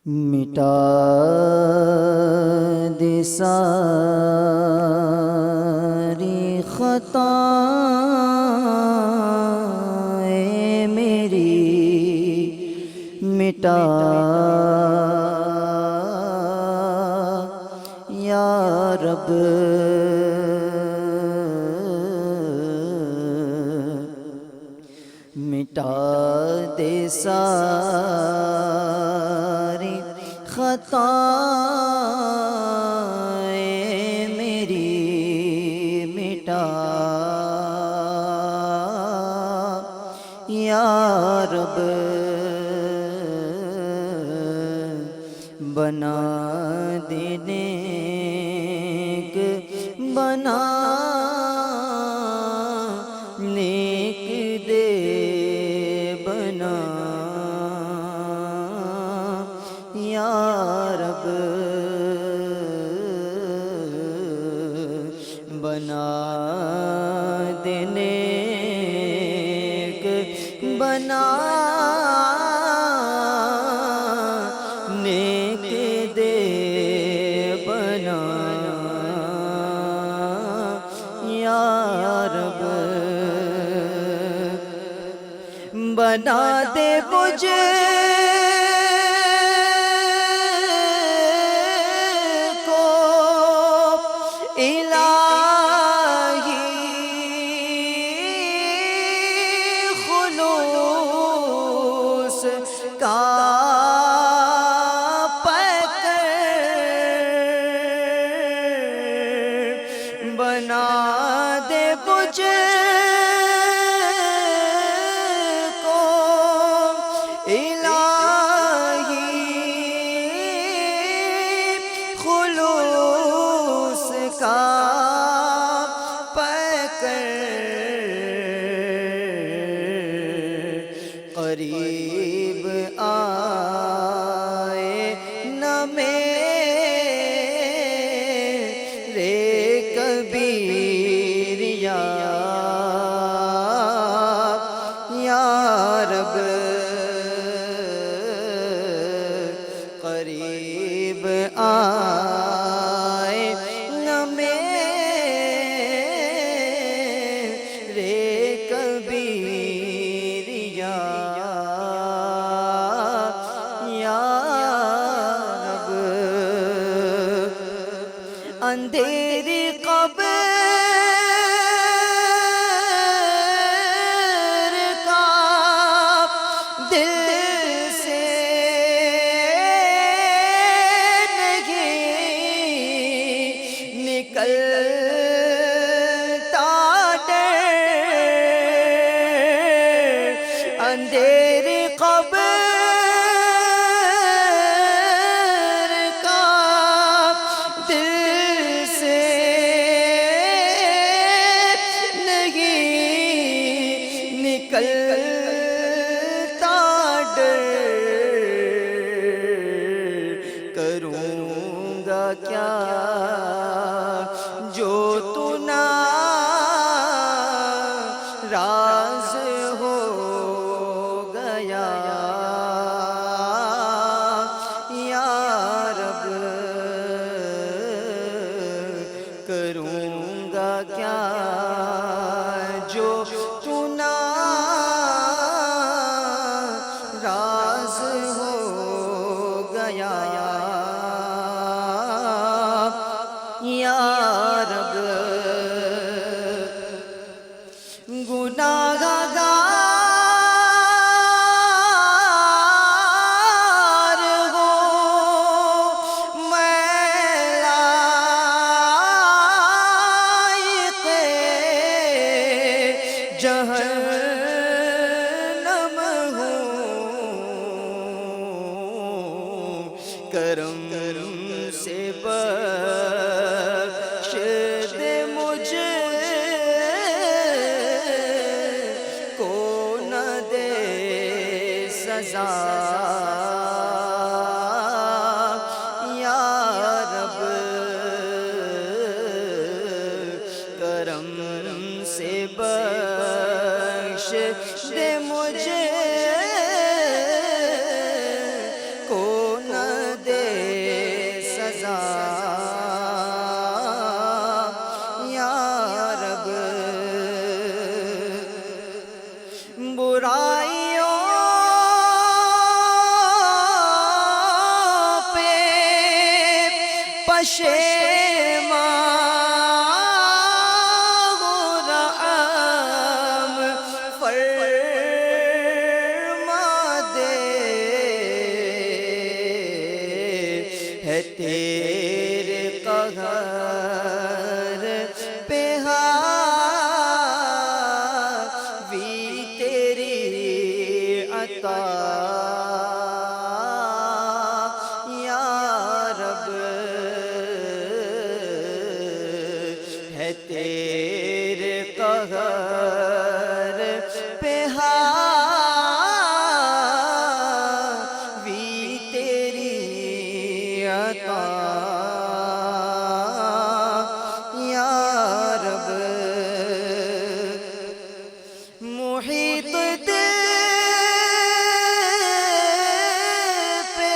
مٹا دے ساری خطائیں میری، مٹا یا رب، مٹا دے ساری خطائیں میری، مٹا یا رب، بنا دے نیک، بنا نیک دے بنا یا رب، بنا دے نیک، بنا نیک دے بنا یا رب، بنا دے مجھے کو الہی خلوص کا بنا دے مجھے کو الہی خلوص کا قریب آئے نہ میرے کبیر یا رب، قریب آئے نہ میرے کبیر یا رب، اندھیری قبر کا دل سے نہیں نکلتا ڈر، اندھیری قبر کا دل سے نہیں نکلتا ڈر، کروں گا کیا جو تو ناراض ہو گیا یا رب، کروں گا کیا جو تو ناراض ہو گیا یا رب، گناہ گار ہو میں لائق جہنم ہوں، کرم سے بخش دے مجھے کو نہ دے سزا یا رب، کرم سے بخش دے مجھے کو نہ دے سزا یا رب، برائیوں پہ پشیمان ہو رحم فرما دے، ہے تیرے قہر پہ حاوی تیری عطا یا رب، ہے تیرے قہر پہ حاوی تیری عطا یا رب، محیط دل پہ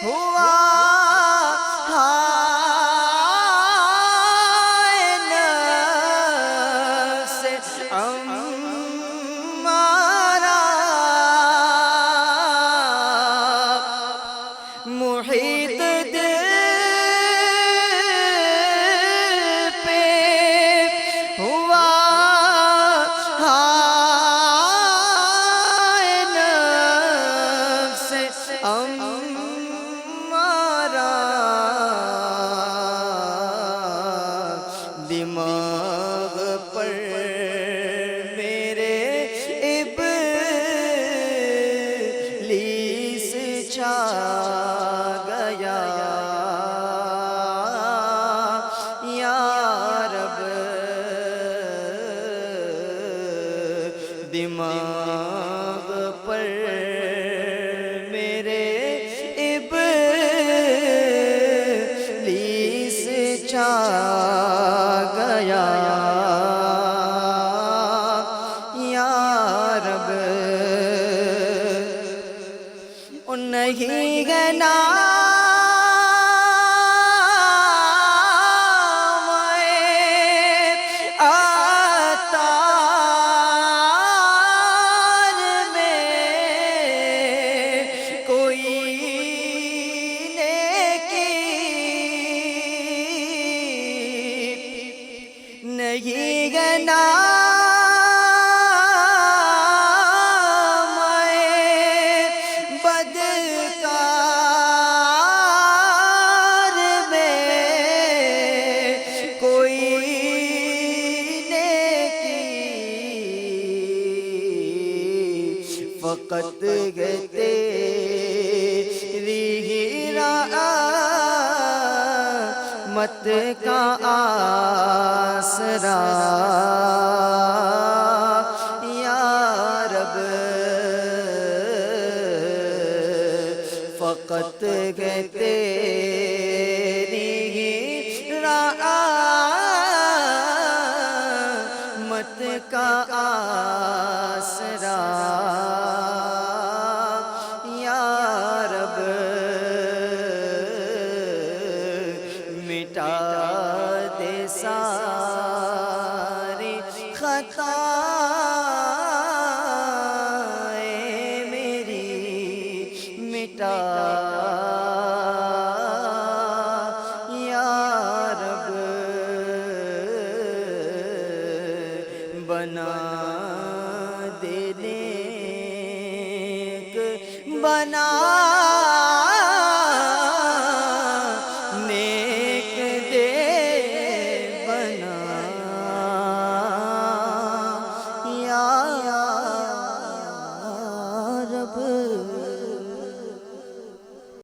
ہوا ہائے نفس امارہ، محیط دل پہ ہوا ہائے نفس امارہ، دماغ پر میرے ابلیس چھا گیا یا رب، دماغ پر میرے ابلیس چھا گیا یا رب، نہیں ہے نام عطار میں کوئی نیکی، نہیں ہے نام بدکار میں کوئی نیکی، فقط ہے تیری ہی رحمت کا آسرا یا رب، فقط ہے تیری ہی رحمت کا آسرا یا رب، مٹا دے ساری خطائیں میری، مٹا یا رب، بنا دے نیک بنا